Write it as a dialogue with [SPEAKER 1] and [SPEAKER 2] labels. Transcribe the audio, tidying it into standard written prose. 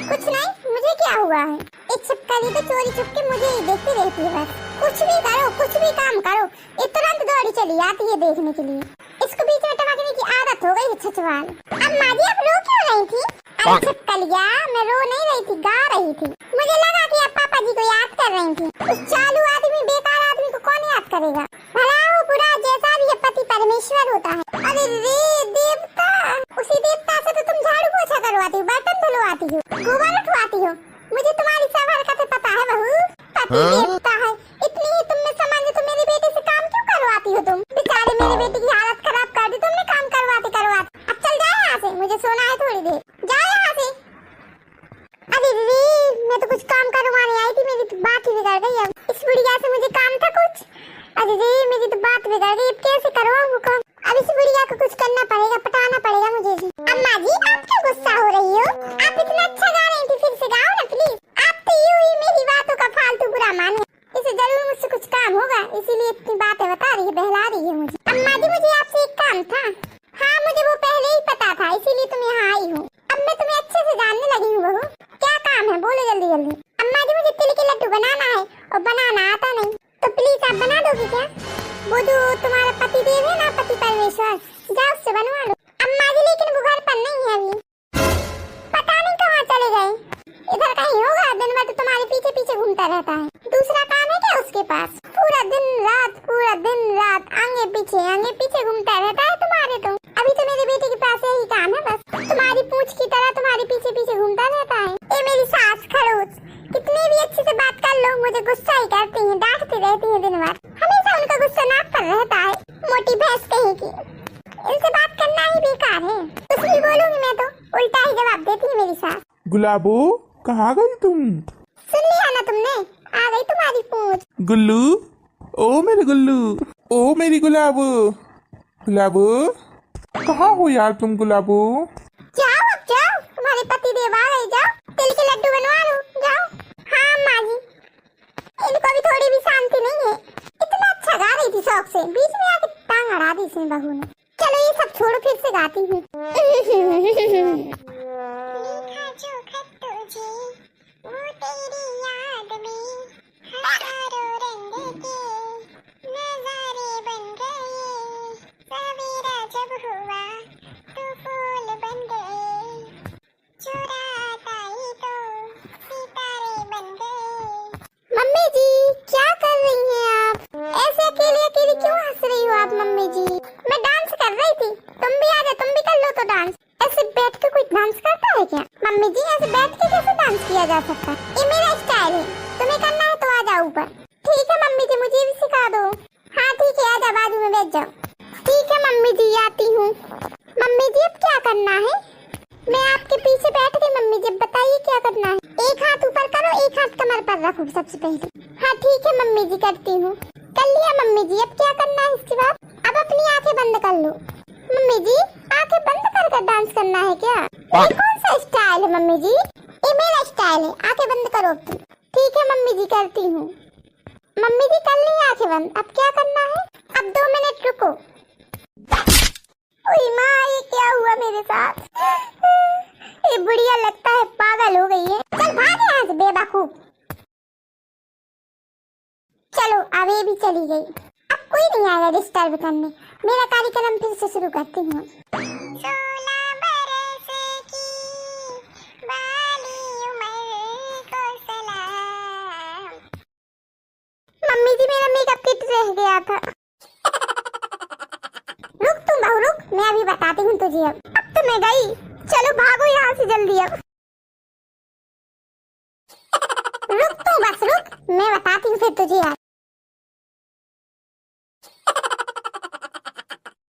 [SPEAKER 1] कुछ नहीं, मुझे क्या हुआ है? एक छिपकली तो चोरी छुप के मुझे ही देखती रहती है बस। कुछ भी करो, कुछ भी काम करो, ये तुरंत दौड़ी चली आती है देखने के लिए। इसको बीच में टपकने की आदत हो गई है छछवाल। अब माँ जी आप रो क्यों रही थी? अरे छिपकलिया, मैं रो नहीं रही थी, गा रही थी। मुझे लगा कि आप पापा जी को याद कर रही थी। उस चालू आदमी, बेकार आदमी को कौन याद करेगा? भला हो बुरा जैसा भी है, पति परमेश्वर होता है। अरे रे देवता, उसी देवता से तो तुम झाड़ू पोछा करवाती हो, बर्तन धुलवाती हो, गोबर उठवाती हो। मुझे तुम्हारी सब हरकतें पता है बहू। पति देवता है, इतनी ही तुम में समझ तो मेरे बेटे से काम क्यों करवाती हो तुम? बेचारे मेरे बेटे की हालत खराब कर दी तुमने काम करवाते करवाते। अब चल जाओ यहाँ से, मुझे सोना है थोड़ी देर, जाओ यहाँ से। अरे रे, मैं तो कुछ काम करवाने आई थी, मेरी तो बात ही बिगड़ गई। अब इस बुढ़िया से मुझे काम था कुछ। अरे रे, मेरी तो बात बिगड़ गई, अब कैसे करवाऊँ काम? अब इस बुढ़िया को कुछ करना पड़ेगा, पटाना पड़ेगा मुझे भी। अम्मा जी आप क्यों गुस्सा हो रही हो? आप इतना अच्छा गा रही थी, फिर से गाओ ना प्लीज। आप तो यूं ही मेरी बातों का फालतू बुरा माने। इसे जरूर मुझसे कुछ काम होगा, इसीलिए इतनी बातें बता रही है, बहला रही है मुझे। अम्मा जी मुझे आपसे एक काम था। हाँ मुझे वो पहले ही पता था, इसीलिए तुम यहाँ आई हो। अब मैं तुम्हें अच्छे से जानने लगी हूँ बहू। क्या काम है बोलो जल्दी जल्दी। अम्मा जी मुझे तिल के लड्डू बनाना है और बनाना आता नहीं, तो प्लीज आप बना दोगी क्या? वो जो तुम्हारा पति देव है ना, पति परमेश्वर, जाओ उससे बनवा लो। अम्मा जी लेकिन वो घर पर नहीं है अभी, पता नहीं कहाँ चले गए। इधर कहीं होगा, दिन भर तो तुम्हारे पीछे पीछे घूमता रहता है। दूसरा काम है क्या उसके पास? पूरा दिन रात आगे पीछे घूमता रहता है तुम्हारे। तो अभी तो मेरे बेटे के पास यही काम है बस, तुम्हारी पूंछ की तरह तुम्हारे पीछे पीछे घूमता रहता है। ये मेरी सास खड़ूस, कितनी भी अच्छे से बात कर लो मुझे गुस्सा ही करती है, डांटती रहती है दिन भर। हमेशा उनका गुस्सा नाक पर रहता है, मोटी भैंस कहीं की। इनसे बात करना ही बेकार है। कुछ भी बोलूंगी मैं तो उल्टा ही जवाब देती है मेरी सास।
[SPEAKER 2] गुलाबो कहाँ गई तुम?
[SPEAKER 1] सुन लिया ना तुमने, आ गई तुम्हारी पूंछ।
[SPEAKER 2] गुल्लू, ओ मेरे गुल्लू, ओ मेरी गुलाबो। गुलाबो कहाँ हो यार तुम? गुलाबो
[SPEAKER 1] जाओ अब जाओ, तुम्हारे पति देव आ गए, जाओ तिल के लड्डू बनवा लो, जाओ। हाँ माँ जी, इनको भी थोड़ी भी शांति नहीं है। इतना अच्छा गा रही थी शौक से, बीच में आके टांग अड़ा दी इसने बहू ने। चलो ये सब छोड़ो, फिर से गाती हूँ। लिखा जो खत तुझे वो तेरी याद में, हजारों रंग के नजारे बन गए। सवेरा जब हुआ तो फूल बन गए, चुराता ही तो सितारे बन गए। मम्मी जी क्या कर रही हैं आप? ऐसे अकेले अकेले क्यों हंस रही हो आप मम्मी जी? मैं डांस कर रही थी, तुम भी आ जाओ, तुम भी कर लो तो डांस। ऐसे बैठ के कोई डांस करता है क्या? मम्मी जी ऐसे बैठ के कैसे डांस किया जा सकता है? ये मेरा स्टाइल है, तुम्हें करना है तो आ जाओ ऊपर। ठीक है मम्मी जी, मुझे भी सिखा दो। हाँ ठीक है, आ जाओ, बाजू में बैठ जाओ। ठीक है मम्मी जी, आती हूँ। मम्मी जी अब क्या करना है? मैं आपके पीछे बैठ गई मम्मी जी, बताइए क्या करना है? एक हाथ ऊपर करो, एक हाथ कमर पर रखो सबसे पहले। हाँ ठीक है मम्मी जी, करती हूँ। कर लिया मम्मी जी, अब क्या करना है इसके बाद? अब अपनी आंखें बंद कर लो। मम्मी जी आंखें बंद कर कर डांस करना है क्या? ये कौन सा स्टाइल है मम्मी जी? ये मेरा स्टाइल है, आंखें बंद करो अब तुम। ठीक है मम्मी जी, करती हूँ। मम्मी जी कर ली आंखें बंद, अब क्या करना है? अब 2 मिनट रुको। ओए माँ, ये क्या हुआ मेरे साथ? ये बुढ़िया लगता है पागल हो गई है। चल भाग यहाँ से बेवकूफ। चलो अब ये भी चली गई, अब कोई नहीं आएगा डिस्टर्ब करने। मेरा कार्यक्रम फिर से शुरू करती हूँ। 16 बरस की बाली उम्र को सलाम। मम्मी जी मेरा मेकअप किट रह गया था। रुक तुम बहू रुक, मैं अभी बताती हूँ तुझे। अब तो मैं गई, चलो भागो यहाँ से जल्दी अब। रुक तू बस रुक, मैं बताती हूँ फिर तुझे।